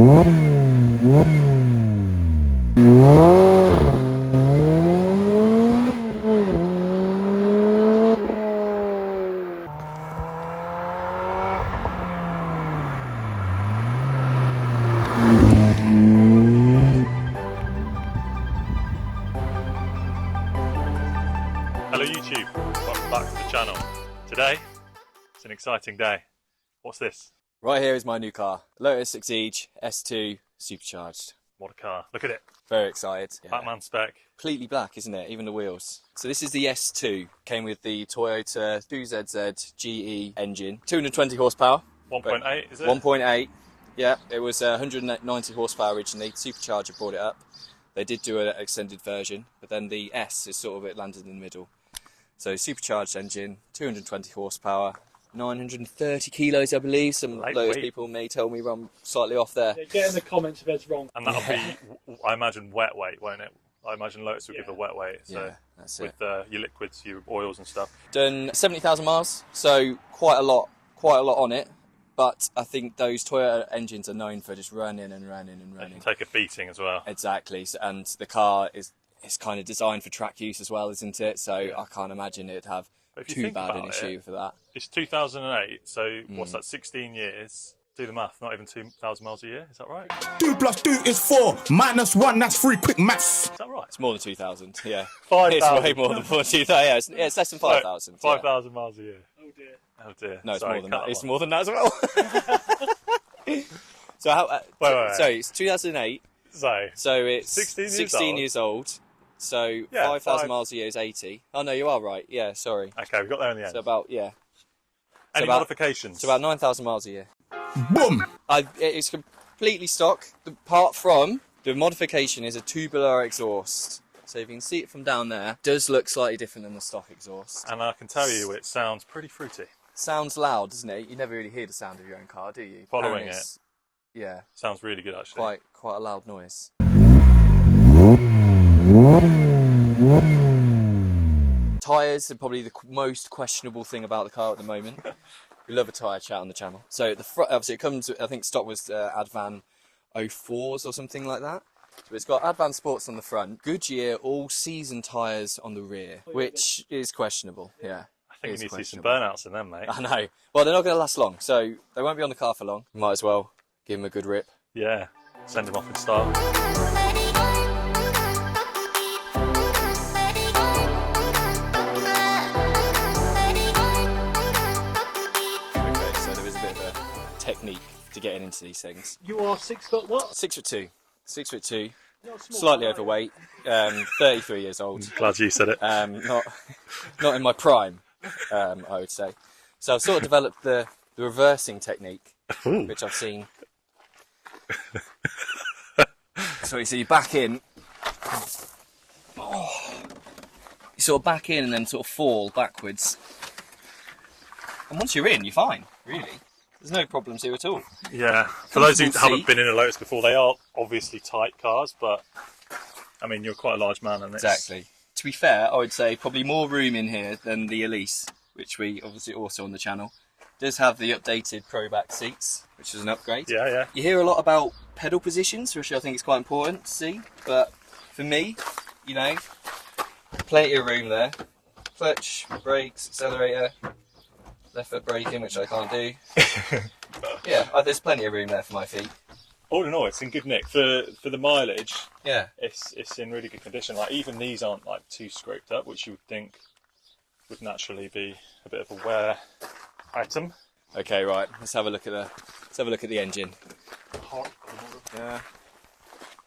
Hello YouTube, welcome back to the channel. Today, it's an exciting day. What's this? Right here is my new car, Lotus Exige S2 supercharged. What a car, look at it. Very excited. Yeah. Batman spec. Completely black, isn't it? Even the wheels. So this is the S2, came with the Toyota 2ZZ GE engine, 220 horsepower. 1.8 is it? 1.8, yeah. It was 190 horsepower originally, supercharger brought it up. They did do an extended version, but then the S is sort of, it landed in the middle. So supercharged engine, 220 horsepower, 930 kilos I believe. Some Lotus people may tell me I'm slightly off there. Yeah, get in the comments if it's wrong. And that'll be, I imagine, wet weight, won't it? I imagine Lotus will give a wet weight, so yeah, that's with it. Your liquids, your oils and stuff. Done 70,000 miles, so quite a lot on it. But I think those Toyota engines are known for just running and running and running. They can take a beating as well. Exactly, and the car is kind of designed for track use as well, isn't it? So yeah. I can't imagine it'd have too bad an issue for that. It's 2008, so what's that, 16 years? Do the math, not even 2,000 miles a year, is that right? 2 + 2 is 4, -1, that's 3, quick maths. Is that right? It's more than 2,000, yeah. 5,000. It's way more than 2,000, yeah, it's less than 5,000. 5,000 miles a year. Oh dear. Oh dear. No, it's Sorry, more than that. It's more than that as well. Wait. So it's 2008. So it's 16 years old. So yeah, 5,000 miles a year is 80. Oh no, you are right. Yeah, sorry. Okay, we got there in the end. So about, yeah. Any modifications? It's about 9,000 miles a year. Boom! It's completely stock. Apart from the modification is a tubular exhaust. So if you can see it from down there, it does look slightly different than the stock exhaust. And I can tell you, it sounds pretty fruity. Sounds loud, doesn't it? You never really hear the sound of your own car, do you? Following it. Yeah. Sounds really good, actually. Quite a loud noise. Tyres are probably the most questionable thing about the car at the moment. We love a tyre chat on the channel. So the front, obviously, it comes. I think stock was Advan 04s or something like that. So it's got Advan Sports on the front, Goodyear all-season tyres on the rear, which is questionable. Yeah. I think you need to see some burnouts in them, mate. I know. Well, they're not going to last long, so they won't be on the car for long. Might as well give them a good rip. Yeah. Send them off in style. Technique to getting into these things. You are 6 foot what? 6'2". 6'2". Slightly overweight. 33 years old. Glad you said it. Not in my prime, I would say. So I've sort of developed the reversing technique, which I've seen. So you see, you back in. Oh, you sort of back in and then sort of fall backwards. And once you're in, you're fine, really. There's no problems here at all. Yeah, for those who haven't been in a Lotus before, they are obviously tight cars, but I mean, you're quite a large man, and exactly. To be fair, I would say probably more room in here than the Elise, which we obviously also on the channel. It does have the updated Pro back seats, which is an upgrade. Yeah, yeah. You hear a lot about pedal positions, which I think is quite important to see, but for me, you know, plenty of room there. Clutch, brakes, accelerator. Left foot braking, which I can't do. Yeah, there's plenty of room there for my feet. All in all, it's in good nick for the mileage. Yeah, it's in really good condition. Like even these aren't like too scraped up, which you would think would naturally be a bit of a wear item. Okay, right. Let's have a look at the engine. Yeah.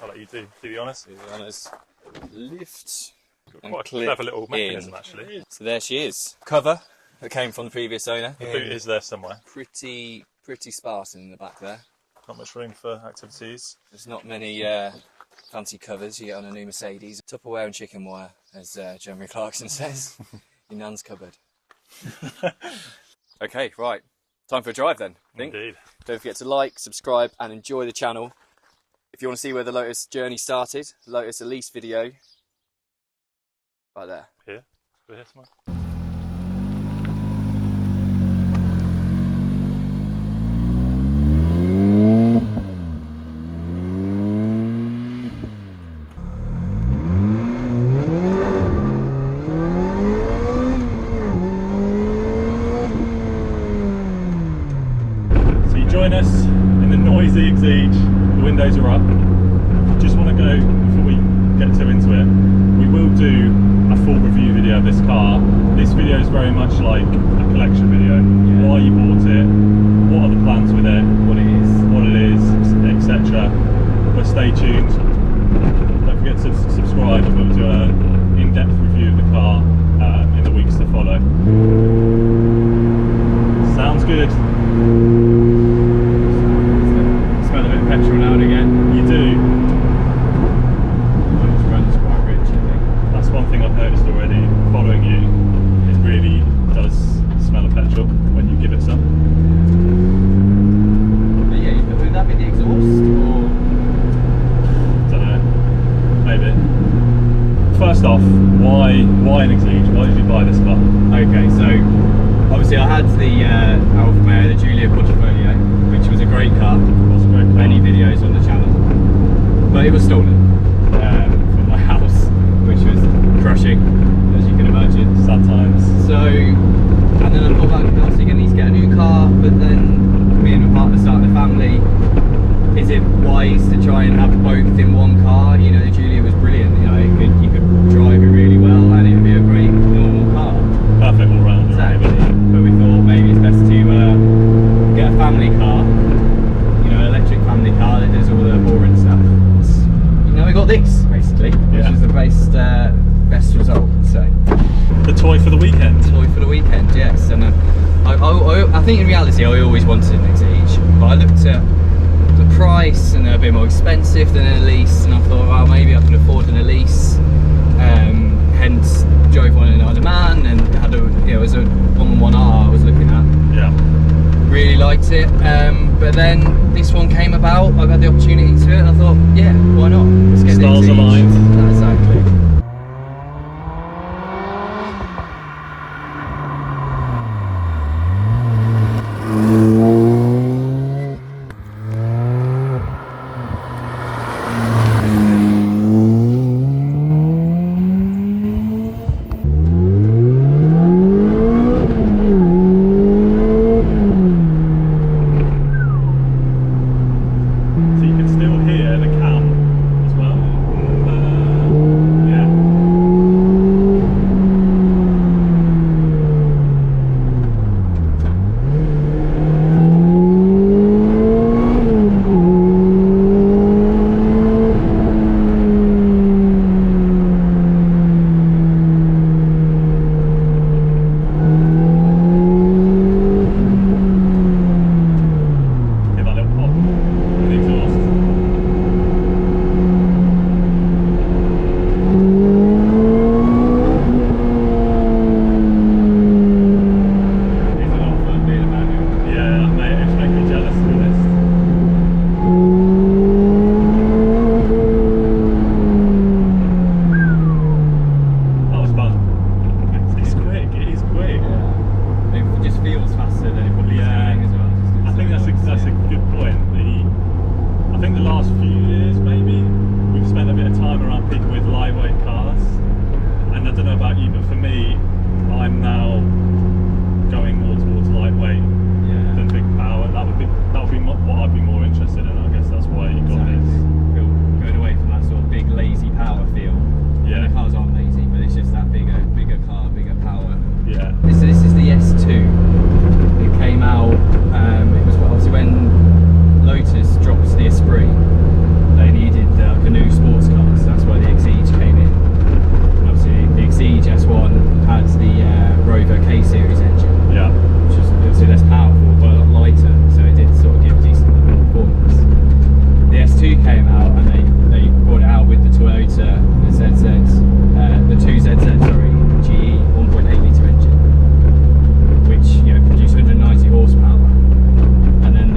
I'll let you do the honours. Do the honours. Lift. Quite a clever little mechanism, actually. So there she is. Cover that came from the previous owner. The boot is there somewhere. Pretty Spartan in the back there. Not much room for activities. There's not many fancy covers you get on a new Mercedes. Tupperware and chicken wire, as Jeremy Clarkson says. Your nan's cupboard. Okay, right. Time for a drive then, I think. Indeed. Don't forget to like, subscribe and enjoy the channel. If you want to see where the Lotus journey started, Lotus Elise video, right there. Here? Here somewhere? us in the noisy Exige. The windows are up. Just want to go, before we get too into it, we will do a full review video of this car. This video is very much like a collection video. Yeah. Why you bought it, what are the plans with it, what it is, etc. But stay tuned. Don't forget to subscribe, and we'll do an in-depth review of the car in the weeks to follow. Sounds good. Smell a bit of petrol now and again. You do. It runs quite rich, I think. That's one thing I've noticed already. Following you, it really does smell of petrol when you give it some. But yeah, would that be the exhaust or? Don't know. Maybe. First off, why an Exige? Why did you buy this car? Okay, so obviously I had the Alfa Romeo, the Giulia Quadrifoglio, which was a great car. That's a great car. Many videos on the channel, but it was stolen from my house, which was crushing, as you can imagine. Sad times. So, and then I thought about obviously going to get a new car, but then me and my partner started a family. Is it wise to try and have both in one car? You know, the Giulia was brilliant. You know, you could drive it really well, and it would be a great normal car. Perfect all round. Exactly. But we thought maybe it's best to get a family car. You know, an electric family car that does all the boring stuff. You know, we got this basically, which Yeah. is the best result. So. The toy for the weekend. Toy for the weekend, yes. And I think in reality I always wanted an Exige, but I looked at the price and they're a bit more expensive than a lease, and I thought, well, maybe I can afford an lease. Hence, drove one in Isle of Man and had a, you know, it was a 1.1R I was looking at. Yeah. Really liked it, but then this one came about. I got the opportunity to it, and I thought, yeah, why not? Let's get Stars the Exige. aligned. Exactly. So you can still hear the cam as well. Yeah. Hear that little pop in the exhaust. It's a lot of fun being a manual. Yeah, mate, it's making me jealous, to be honest. That was fun. It's quick, it is quick. Yeah. It just feels faster than it probably is Yeah. going as well. I think that's a good point. I think the last few years, maybe, we've spent a bit of time around people with lightweight cars. And I don't know about you, but for me, I'm now going more towards lightweight than big power. That would be what I'd be more interested in. I guess that's why you got this. Going away from that sort of big lazy power feel. Yeah. And the cars aren't lazy, but it's just that bigger car, bigger power. Yeah. This is the S2. It came out. It was obviously when Lotus dropped the Esprit. They needed like a new sports car, so that's why the Exige came in. And obviously, the Exige S1 had the Rover K series engine, Yeah. which was obviously less powerful but a lot lighter, so it did sort of give decent performance. The S2 came out and they brought it out with the Toyota, the ZZ, the 2ZZ, sorry, GE 1.8 litre engine, which, you know, produced 190 horsepower. And then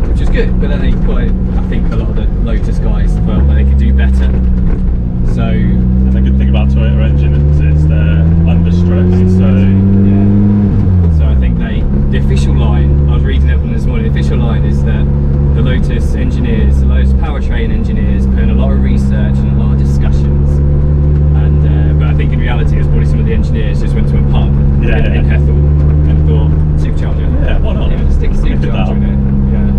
which was good, but then they got it, I think a lot of the Lotus guys felt that they could do better. So, And the good thing about Toyota engine is they're under stress. So yeah. So I think the official line, I was reading it from this morning, the official line is that the Lotus engineers, the Lotus powertrain engineers, put in a lot of research and a lot of discussions. And but I think in reality, it's probably some of the engineers just went to a pub in Hethel and thought, supercharger. Yeah, why not? Yeah, stick a supercharger in it. Yeah.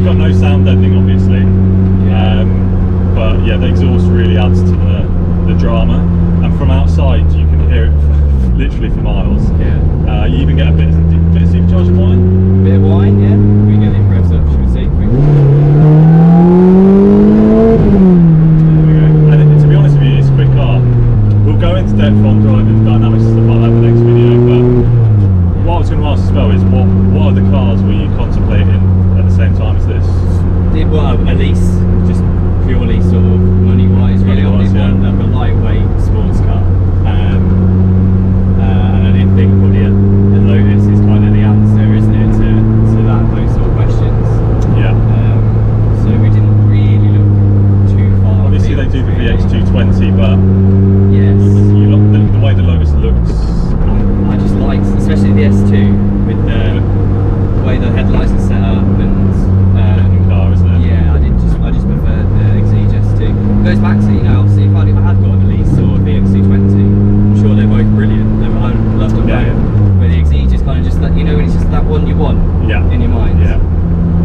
You've got no sound deadening, obviously. But yeah, the exhaust really adds to the drama. And from outside, you can hear it literally for miles. Yeah. You even get a bit of supercharged whine. Bit of wine, yeah. We get the revs up, should we see? There we go. And to be honest with you, it's a quick car. We'll go into depth on driving dynamics and stuff like that in the next video, but what I was going to ask as well is what other cars were you contemplating at the same time as this? Well, at least just purely sort of money-wise, really. I did Money-wise, want a lightweight sports car. And I didn't think probably a Lotus is kind of the answer, isn't it, to those sort of questions. Yeah. So we didn't really look too far. Obviously they do the VX220, but yes, the way the Lotus looks. I just liked, especially the S2 with the way the headlights are set up and Different car, isn't it? yeah, I just preferred the Exige S2. It goes back to, you know, obviously if I had got the lease or the XC20, I'm sure they're both brilliant. I love them both. But the Exige is kind of just that, you know, it's just that one you want in your mind. Yeah.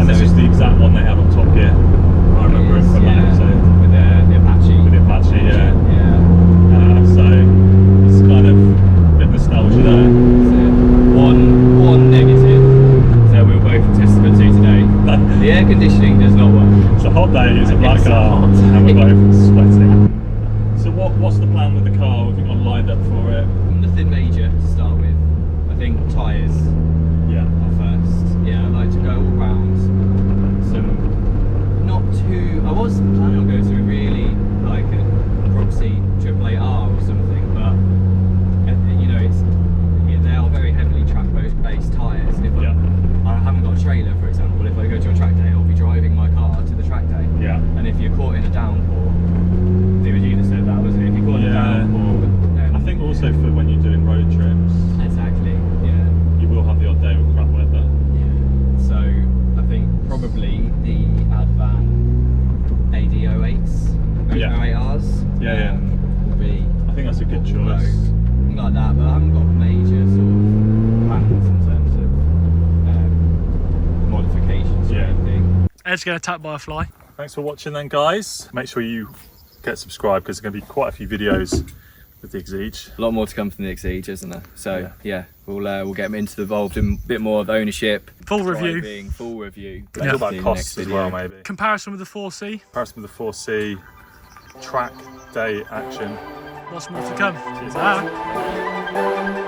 And this is the exact one they had on Top Gear. I remember it from that episode. With the Apache. With the Apache, yeah. So it's kind of a bit of nostalgia there. So one negative, so we'll both testament to today. The air conditioning does not work. It's a hot day, it's a black car, and we're both sweating. So what's the plan with the car? Have you got lined up for it? Nothing major to start with. I think tyres are first. Yeah, I like to go all round. Not too. I was planning on going to a really like a proxy AAA-R or something, but you know they are very heavily track-based tyres. If I haven't got a trailer, for example, if I go to a track day, I'll be driving my car to the track day. Yeah. And if you're caught in a downpour, it was you that said that, wasn't it? If you're caught in a downpour, I think also for when you're doing road trips, exactly. Yeah. you will have the odd day with crap weather. Yeah. So I think probably the Advan AD08s, 08Rs. Will be. I think that's a good choice. Something like that, but I haven't got major sort of plans in terms of modifications or anything. Ed's getting attacked by a fly. Thanks for watching then, guys. Make sure you get subscribed because there's going to be quite a few videos with the Exige. A lot more to come from the Exige, isn't there? So yeah, we'll get them involved in a bit more of ownership, Full driving, review. full review. Talk about costs as well, maybe. Comparison with the 4C. Comparison with the 4C, track day action. Lots more to come. Cheers, Bye.